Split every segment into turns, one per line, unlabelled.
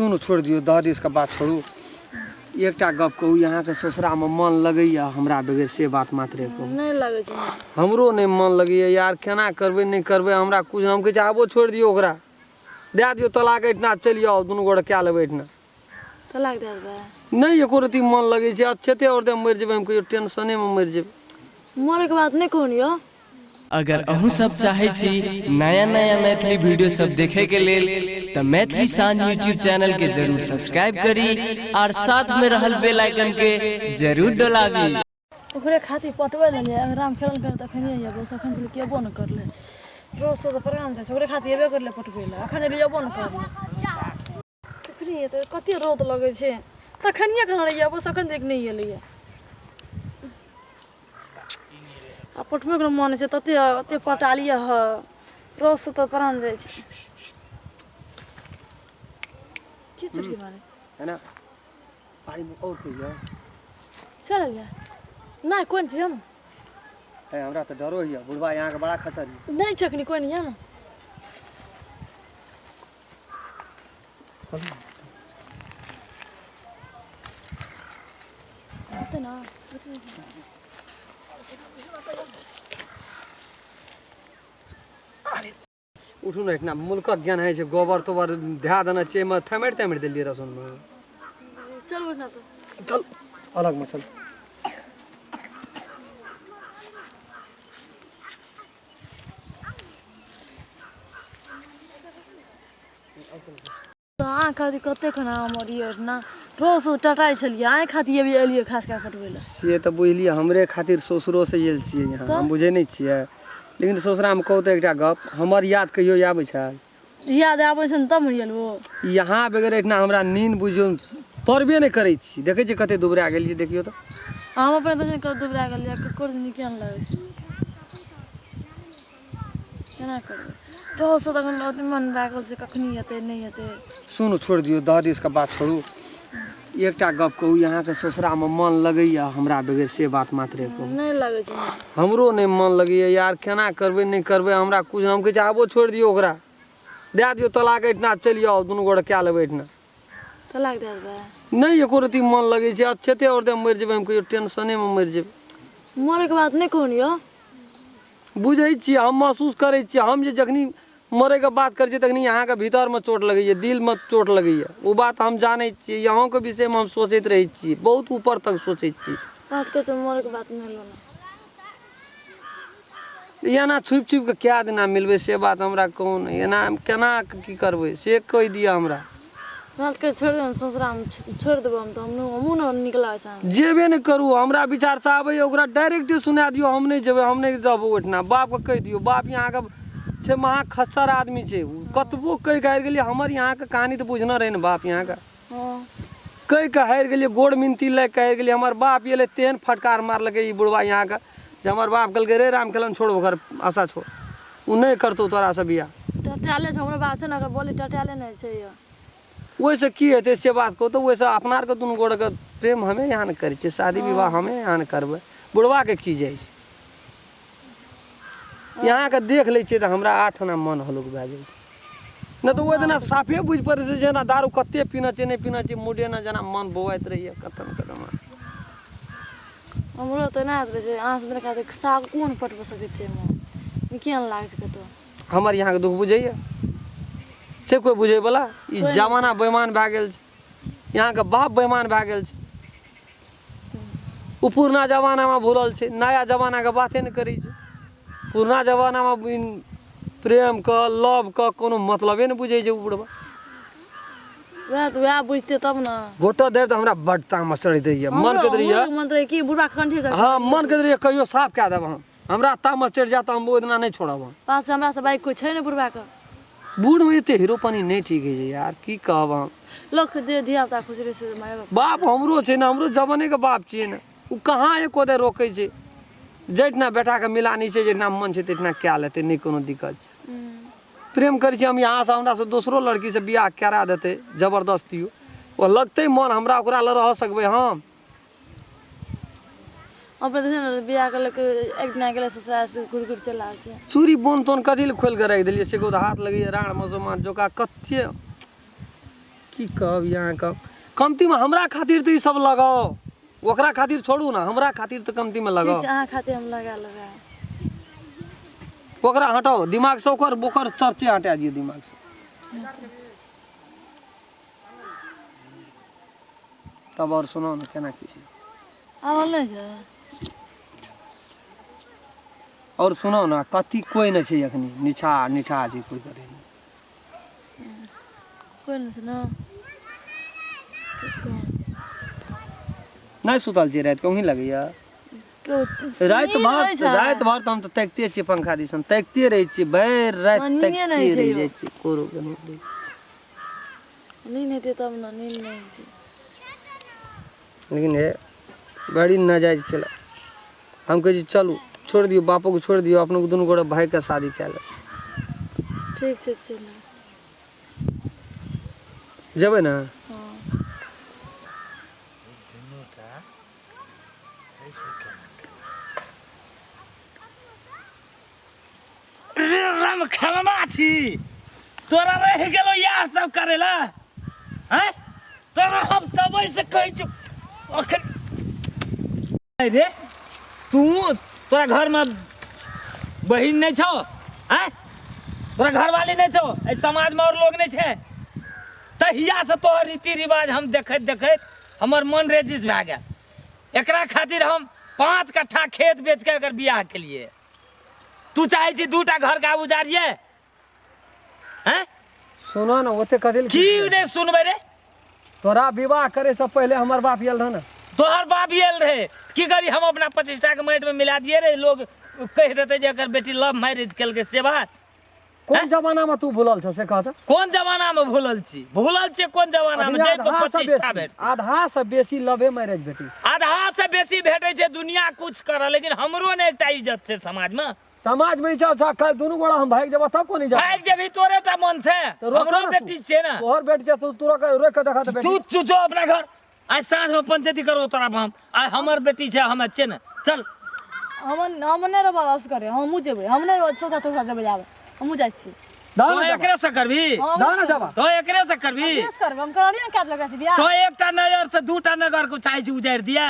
सुन छोड़ दियो दादी इसका बात छोड़ू एकटा गप कहू यहाँ के ससुरा में मन लगैया हमरा बगैर से बात मात्रे कहू
नहीं लगे छै
हमरो नहीं मन लगैया यार केना करबे नहीं करबे हमरा कुछ हम कहे आबो छोड़ दियो ओकरा दे दियो तलाक एठना चलि जाओ दुनू गोड़ क्या लेबै एठना
तलाक दे देबै
नहीं एको रती मन लगे छै अच्छे और दे मर जेबै हम कहियो टेंशने में मर जेबै
मरे के बात नहीं कहनियो
अगर अहू सब चाहे छी नया नया मैथिली वीडियो सब देखे के लेल तो मैथिली साँझ यूट्यूब चैनल के जरूर सब्सक्राइब करी और साथ में रहल बेल आइकन के जरूर दबावी।
ओकरे खातिर पटबै ले राम खेलल कर तखन ये बस अखन से केबो न करले रोज से तो प्रोग्राम छै ओकरे खातिर एबे करले पटबै ले अखन एबो न करले ओकरे त कते रोद लगे छै तखनिए कह रहिए बस अखन देख नहीं एले आ पटबै के मन छै तते अते पटालिए ह रोज से तो प्राण जाय छै की चुटकी मारे
है ना पानी में और कोई है
चल जा नहीं कोन छै न
है हमरा तो डरो हिया बुढ़वा यहाँ के बड़ा खचरी
नहीं छकनी कोई नहीं है ना आते ना
उठू ना इतना मुल्क ज्ञान है गोबर तोबर ध्या देना चाहिए मैं थमेट दिल्ली रसुन में
चल उठना तो
चल अलग में चल
आँख खाती कते खाना मरिए ना रोज टटाई छलिए आँख खाती अभी एलिए खास का पटबै ले
से तो बुझलिए हमरे खातिर ससुरो से आयल छियै यहाँ हम बुझे नहीं छियै लेकिन ससुरा में कहू तो एक गप हमर याद कहियो आबै छै
याद आबै छै तब मरियलबो
यहाँ बगैर इतना हमरा नींद बुझियो पड़बे नहीं करै छी देखै छी कते दुबरा गेलिए देखियो तो
हम अपन तो कत दुबरा गेलिए ककर दिन केन लागै छै केना करबै रोज से तखन मन लागल छै कखनी हेतै नहीं हेतै
सुन छोड़ दियो दादी इसका बात छोड़ू एकटा गप कहू यहाँ के ससुरा में मन लगैया हमरा बगैर से बात मात्रे कहू
नहीं लगे छै
हमरो नहीं मन लगैया यार केना करबे नहीं करबे हमरा कुछ हम कहे आबो छोड़ दियो ओकरा दे दियो तलाक एठना चलि जाओ दुनू गोड़ क्या लेबै एठना
तलाक दे देबै
नहीं एको रती मन लगे छै अच्छे और दे मर जेबै हम कहियो टेंशने में मर जेबै
मरे के बात नहीं कहनियो
बुझे छी हम महसूस करे छी हम जे जखनी मरे के बात करे छी तखनी यहाँ के भीतर में चोट लगैया दिल में चोट लगैया वो बात हम जाने छी यहाँ के विषय में हम सोचते रहे छी बहुत ऊपर तक सोचे छी
बात के तो मरे के बात नहीं लो ना
एना छुप छुप के क्या दिना मिलबे से बात हमरा कौन एना केना की करबे से कह दिया हमरा
बात के छोड़ दे ससुरा में छोड़ देबो हम तो हमहू न निकला छै
जेबे नहीं करू हमरा विचार से आबे ओकरा डायरेक्ट सुना दियो हम नहीं जेबे हम नहीं रहबो ओठना बाप के कह दियो बाप यहाँ के से महा खच्चर आदमी छे कतबो कह हारि गेलिए हमर यहाँ के कहानी तो बुझना रहे न बाप यहाँ का कह के हारि गेलिए गोड़ मिनती ले के हारि गेलिए हमर बाप ये तेहन फटकार मारलकै ई बुढ़वा यहाँ का जे हमर बाप कहलकै रे राम खेलन छोड़ ओकर आशा छोड़ उ नहीं करतौ तोरा से बियाह
टटाले छै हमरा बात छै न बोली टटाले नहीं छै
वैसे की हेतै से बात कहू तो वैसे अपना आर के दुनू गोड़ के प्रेम हमें यहाँ न करै छियै शादी विवाह हमें यहाँ न करबै बुढ़वा के की जाइ छै यहाँ के देख ले छियै तो हमरा आठ आना मन हलुक भए जाइ छै न तो ओहि दिना साफे बुझ पड़े छै जेना दारू कते पीना छै नहीं पीना छै मुडे न जेना मन बौआइत रहिए कतम कदम
हमरो तो ना रहे छै आंस में का साग कोन पटब सकै छै म केन लाग छै कतो
हमर यहाँ के दुख बुझैया से कोई बुझे वाला ई जमाना बेईमान भए गेल छै यहाँ के बाप बेईमान भए गेल छै उ पुरना जमाना में भूलल छै नया जमाना के बाते नहीं करै छै पुरना जमाना में प्रेम का लव का कोनो मतलबे नहीं बुझे छै उ बुढ़वा
वह बुझते तब ना
वोट दे तो हमरा बड़ तामस चढ़ दैया मन के दरिया
मंत्र की बुढ़ा कंठी से
हां मन के दरिया कहियो साफ कह देब हम हमरा तामस चढ़ जाता हम ओदिना नहीं छोड़ब
पास से हमरा से बाइक कोई छै ने बुढ़वा के
बूढ़ में एते हीरोपनी नहीं ठीक है यार की कहब हम
लोग दे दिया ता खुश रहे से माय
बाप हमरो छै ना हमरो जवाने के बाप छियै ना उ कहाँ एको दे रोकै छै जैठना बेटा के मिलानी छै जैठना मन छै तेठना क्या लेते नहीं कोनो दिक्कत छै प्रेम करै छी हम यहाँ से हमरा से दोसरो लड़की से बियाह करा देते जबरदस्ती वो लगते मन हमरा ओकरा ल रह सकबे हम
अपने देखे बियाह के लके एक दिन गेले ससुराल से घुर चला छै
चूरी बोन तोन कथी ल खोल के रख देलिए से हाथ लगी राण मसोमान जोका कथे की कहब यहाँ का कमती में हमरा खातिर तो ई सब लगाओ, ओकरा खातिर छोड़ू ना, हमरा खातिर तो कमती में लगाओ।
अहाँ खातिर हम लगा
ओकरा हटाओ दिमाग से, ओकर चर्चे हटा दियो दिमाग से। तब और सुनो ना केना की छै।
नहीं जा
और सुनो ना कथी कोई नहीं छै अखनी, निठा छै कोई करे नहीं।
कोई नहीं सुनो
नहीं सुतल छी रात कहीं लगैया। रात भर तो हम तो तकते छी पंखा दिसन, तकते रहे छी भर रात तकते रह जाय छी। कोरो
नहीं दे तब ना नींद नहीं छी।
लेकिन है बड़ी नाजायज खेला। हम कहे चलू छोड़ दियो, बापो को छोड़ दियो, अपने को दोनों गोड़ा भाई का शादी क्या ले।
ठीक से चलो
जबे ना।
राम खेलना छी तोरा रह गेलो यार सब करेला हैं। तोरा हम तबै से कहै छु अखन रे तोरा घर में बहिन नहीं छो हैं, तोरा घर वाली नहीं छो, ए समाज में और लोग नहीं छे। तहिया से तोहर रीति रिवाज हम देखैत देखैत हमर मन रेजिस भए गेल। एकरा खातिर हम 5 कट्ठा खेत बेच के एकर बियाह के लिए। तू चाहे छी 2टा घर का उजारिए हैं।
सुनो ना ओते कदिल
की नहीं सुनबे रे।
तोरा विवाह करे से पहले हमर बाप आयल रहे ना।
तोहर बाप आयल रहे की करी हम अपना 25टा के माटि में मिला दिए रे। लोग कह देते जे एकर बेटी लव मैरिज केलकै से बात।
कौन जमाना में तू भूलल छ से कहत।
कौन जमाना में भूलल छी कोन जमाना में जे 25टा भेट।
आधा से बेसी लवे मैरिज भेटी,
आधा से बेसी भेटे छै। दुनिया कुछ कर, लेकिन हमरो ने एकटा इज्जत छै समाज में।
समाज में इज्जत कल दोनों गोड़ा हम भाग जब तब को नहीं जा
भाग जेबी तोरे टा मन से। हमरो बेटी छै ना,
तोहर बेटी छै तू तोरा के रोक के देखा त बेटी।
तू जो अपना घर आज साँझ में पंचायती करो तोरा हम। आ हमर बेटी छै हम छै ना। चल
हम ने रे बाबा करे हम जेबै, हम ने सोचा तो जेबै जाबै हम जाइ छी।
तो एकरे से करबी,
दाना जाबा
तो एकरे से करबी।
हम कहली ना क्या लगा बियाह।
तो एकटा नजर से 2टा नगर को चाहे छी उजाड़ दिए,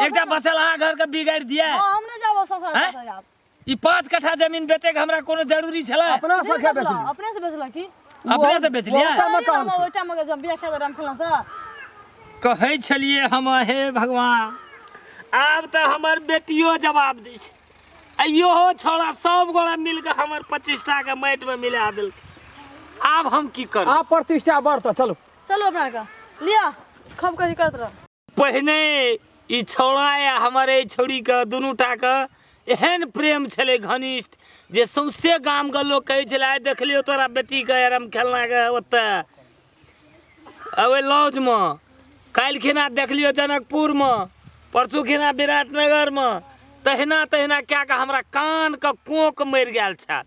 एकटा बसलहा घर के बिगाड़ दिए।
हम ने जाबो ससुर जाब।
ई 5 कट्ठा जमीन बेचे के हमरा कोनो जरूरी छले।
अपना से क्या बेचली,
अपने से बेचला की
अपने से बेच लिया।
ओटा में जब बियाह के राम खेलना सा
कहै छलिए हम हे भगवान आब त हमर बेटियो जवाब दै छै। अयो छोड़ा सब गोड़ा मिल के हमर 25टा के माटि में मिला देल। आब हम की कर।
आप प्रतिष्ठा बढ़ता चलो
चलो अपना का लिया खब करी करत रह।
पहिने ई छोड़ा या हमर ए छोड़ी के दुनूटा के एहन प्रेम छले घनिष्ठ जे सौंसे गाम के लोग कहै छले देखलियो तोरा बेटी के आराम खेलना के ओते अवे लॉज में, काल्हि खिना देखलियो जनकपुर में, परसू खिना विराटनगर में। तहिना तहिना क्या का हमरा कान के कोक मर गेल छल।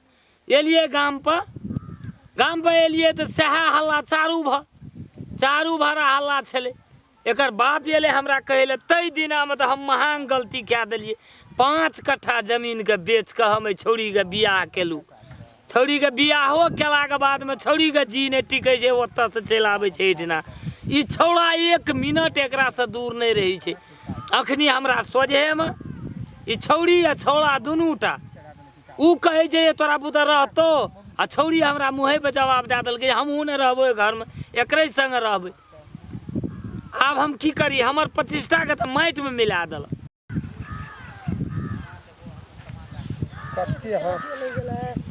एलिए गाम पर एलिए तो सहा हल्ला चारू भरा हल्ला छले। एकर बाप एले हमरा कहले तई दिना में तो हम महान गलती क्या दिलिए। 5 कट्ठा जमीन के बेच के हम छौड़ी के बियाह केलू। छौड़ी के बियाहो केला के बाद में छौड़ी के जी नहीं टिकै छै, ओतऽ से चलि आबै छै एहिठिना। ई छौड़ा 1 मिनट एकरा से दूर नहीं रही छै। अखनी हमरा सोझे में ई छौड़ी आ छौड़ा दुनूटा उ कहै छै तोरा पुत्र रहतो, आ छौड़ी हमरा मुँहे पे जवाब दे देलकै हमहूँ नहीं रहबै घर में, एकरे संग रहबै। आब हम की करी, हमर 25टा के तो माटि में मिला देल।
कत्ते हां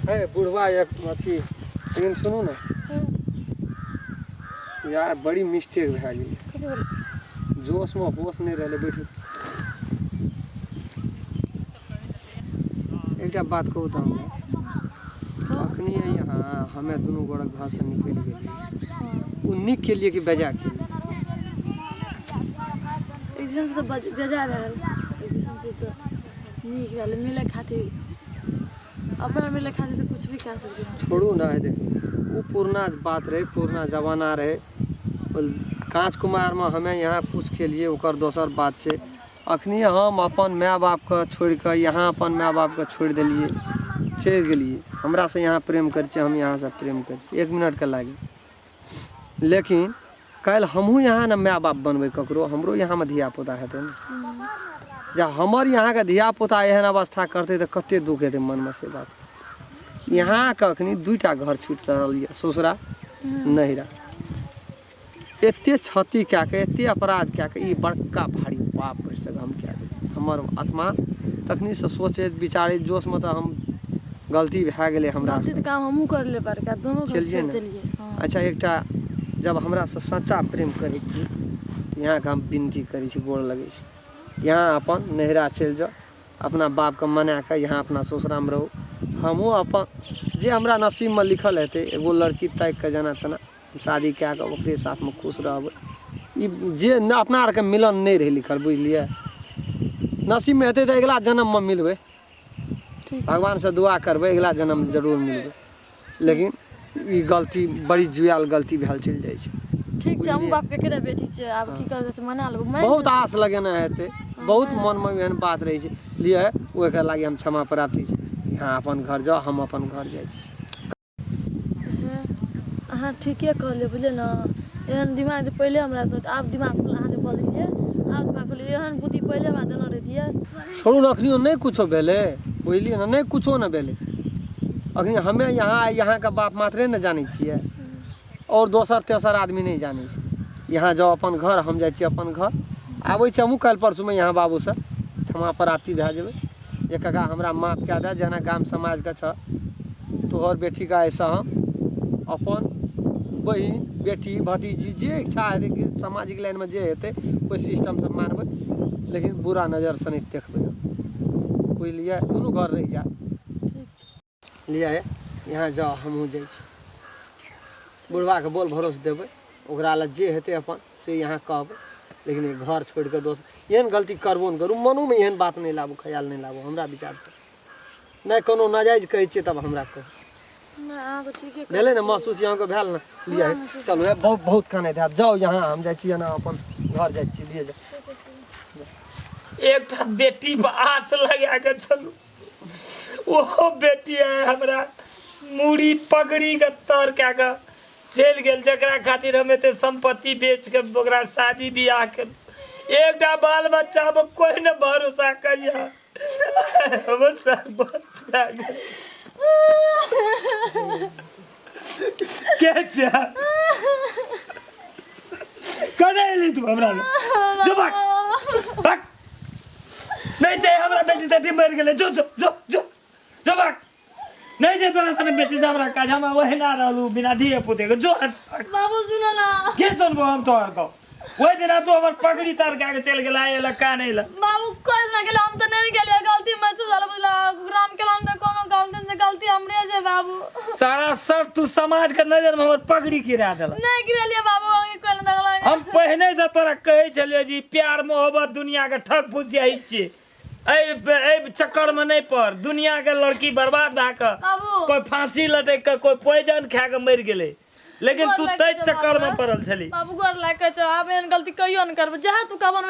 है बुढ़वा एक अथी। लेकिन सुनो ना यार बड़ी मिस्टेक भए गेल। जोश में होश नहीं रहले। बैठो एकटा बात कहू तो हमरा अखनी यहाँ हमें दोनों गोड़ा घर से निकल गेल। उ निक के लिए कि बेजा के लिए।
एग्जाम से तो बेजा रहल, एग्जाम से तो निक रहल मिले खातिर, अपना मिले खातिर तो कुछ भी कह सकते हैं।
छोड़ू ना है देख वो पुराना बात रहे, पुराना जमाना रहे। कांच कुमार में हमें यहाँ कुछ के लिए ओकर दोसर बात छै। अखनी हम अपन माय बाप के छोड़ के यहाँ अपन माय बाप के छोड़ दिलिए, चल गेलिए। हमरा से यहाँ प्रेम कर, हम यहाँ से प्रेम कर 1 मिनट के लागे। लेकिन कल हमहू यहाँ ना माय बाप बनबे ककरो हमरो यहाँ में धिया पुता हेतै ना जब हमर यहाँ के धिया पुता एहन अवस्था करते तो कते दुख हेतै मन में से बात यहाँ कखनी 2टा घर छूट रहल ये ससुरा नहिरा एते क्षति कए के एते अपराध कए के ई बड़का भारी पाप कर सक हम क्या हमर आत्मा तखनी से सोचे विचारे जोश में तो हम गलती भए गेलै हमरा से
काम हमहू कर ले पर का दोनों कर
चलिए
देलिए
ना अच्छा एकटा जब हमरा से सच्चा प्रेम करै छी यहाँ के हम विनती करै छी गोड़ लगै छी यहाँ अपन नहिरा चलि जाओ अपना बाप के मना के यहाँ अपना ससुरा में रहू हमहूँ अपन जे हमरा नसीब में लिखल हेतै एगो लड़की ताकि के जेना तेना शादी कए के ओकरे साथ में खुश रहबै ई जे न अपना आर के मिलन नहीं रहे लिखल बुझलिए नसीब में हेतै तो अगला जन्म में मिलबै भगवान से दुआ करबै अगला जन्म जरूर मिलबै लेकिन ई गलती बड़ी जुआल गलती भेल चलि जाइ छै
ठीक छै हम बाप के केरा बेटी छै आब की करबै से मना लेबै
बहुत आस लगेना हेतै बहुत मन में एहन बात रहे छै लिए ओहि के लागी हम क्षमा प्रार्थी छी यहाँ अपन घर जाओ हम अपन घर जाइ छी
अहाँ ठीके कहलिए बुझलिए ना एहन दिमाग जे पहले हमरा तो आब दिमाग खुला अहाँ जे बोलिए आब दिमाग खुला एहन बुद्धि पहले हमरा देना रहिए
छोड़ू ना अखनियो नहीं कुछो भेलै बुझलिए ना नहीं कुछो ना भेलै अखनी हमे यहाँ के बाप मात्रे ने जानै छियै और दोसर तेसर आदमी नहीं जानै छै यहाँ जाओ अपन घर हम जाइ छी अपन घर आबै छी हमहूँ काल्हि परसू में यहाँ बाबू से क्षमा प्रार्थी भए जेबै जे काका हमरा माफ कए दे जेना गाम समाज के छ तोहर बेटी का ऐसा हम अपन बहिन बेटी भतीजी जे इच्छा हेतै कि सामाजिक लाइन में जे हेतै ओहि सिस्टम से मानबै लेकिन बुरा नजर से नहीं देखबै बुझलिए दुनू घर रहि जाए लिया यहाँ जाओ हमहूँ जाइ छी बुढ़वा के बोल भरोसे देबै ओकरा लए जे हेतै अपन से यहाँ कहबै लेकिन एक घर छोड़ के दोस्त एहन गलती करबो न करू मनो में एहन बात नहीं लाबू ख्याल नहीं लाबू हमरा विचार से नहीं कोनो नाजायज कहै छियै तब हमरा कहू
ना अहाँ तो ठीके
भेलै ने महसूस यहाँ के भेल ना लिया चलू बहुत बहुत खाने थे जाओ यहाँ हम जाइ छी ना अपन घर जाइ छी लिए जाओ
एक बेटी पर आस लगा के चलू वो बेटी है हमरा मूड़ी पगड़ी के तर कए के चलि गेल जकरा खातिर हम एते संपत्ति बेच के ओकरा शादी बियाह के एकटा बाल बच्चा पर कोई न भरोसा करिया हम सब बस क्या कदे ली तू हमरा जो भाग नहीं चाहिए हमरा बेटी तेटी मर गेले जो जो जो जो जो भाग नहीं जे तोरा सने बेटी से हमरा काज हम वही ना रहलू बिना दिए पुते के जो
बाबू सुनो ना
के सुनबो हम तोहर को ओइ दिन तो हमर पगड़ी तार के चल गेला एला का नहीं ला
बाबू कोई ना गेल हम तो नहीं गेलिए गलती महसूस होला बुझला ग्राम के लान तो कोनो गलती से गलती हमरे छै बाबू
सारा सर तू समाज के नजर में हमर पगड़ी गिरा देला
नहीं गिरलिए बाबू कोई ना देखला
हम पहले से तोरा कहै छलिए जी प्यार मोहब्बत दुनिया के ठग फूस जाइ छै ए चक्कर में नहीं पड़ दुनिया के लड़की बर्बाद भए के कोई फांसी लटक के कोई पॉइजन खा के मर गेले लेकिन तू तै चक्कर में पड़ल छली
बाबू गोर लाग के आब एहन गलती कहियो न करबे जहाँ तू कहबन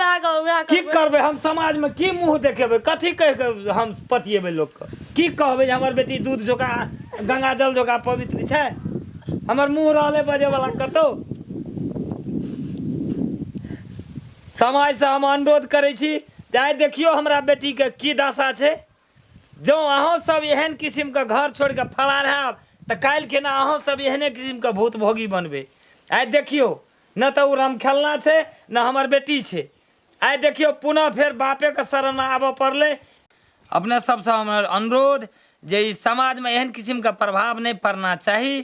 वएह
की करबे हम समाज में की मुंह देखेबे कथी कह के हम पतिएबे लोग के की कहबे हमर बेटी दूध जोका गंगा जल जोका पवित्र छै हमर मुंह रहले बजे वाला कतो समाज से हम अनुरोध करै छी जाय देखियो हमरा बेटी के की दशा छै जो अहों सब एहन किस्म के घर छोड़ के फरार हैब तो काल्हि के ना अहों सब एहने किस्म के भूत भोगी बनबे आइ देखियो न तो उ राम खेलना छै न हमर बेटी छै आइ देखियो पुनः फिर बापे के शरण में आबऽ पड़ले अपने सबसे हमर अनुरोध जे ई समाज में एहन किस्म के प्रभाव नहीं पड़ना चाही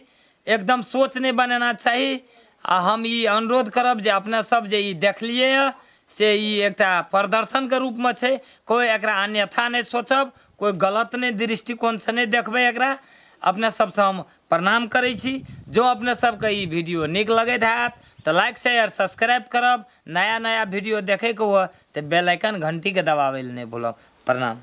एकदम सोच नहीं बनाना चाही आ हम ई अनुरोध करब जे अपने सब जे ई देखलिए से ई एकटा प्रदर्शन के रूप में छै कोई एकरा अन्यथा नहीं सोचब कोई गलत नहीं दृष्टिकोण से नहीं देखबे एकरा अपने सबसे हम प्रणाम करै छी जो अपने सबके ई वीडियो नीक लगैत हैत तो लाइक शेयर सब्सक्राइब करब नया नया वीडियो देखे के हुआ तो बेल आइकन घंटी के दबावे नहीं भूलब प्रणाम।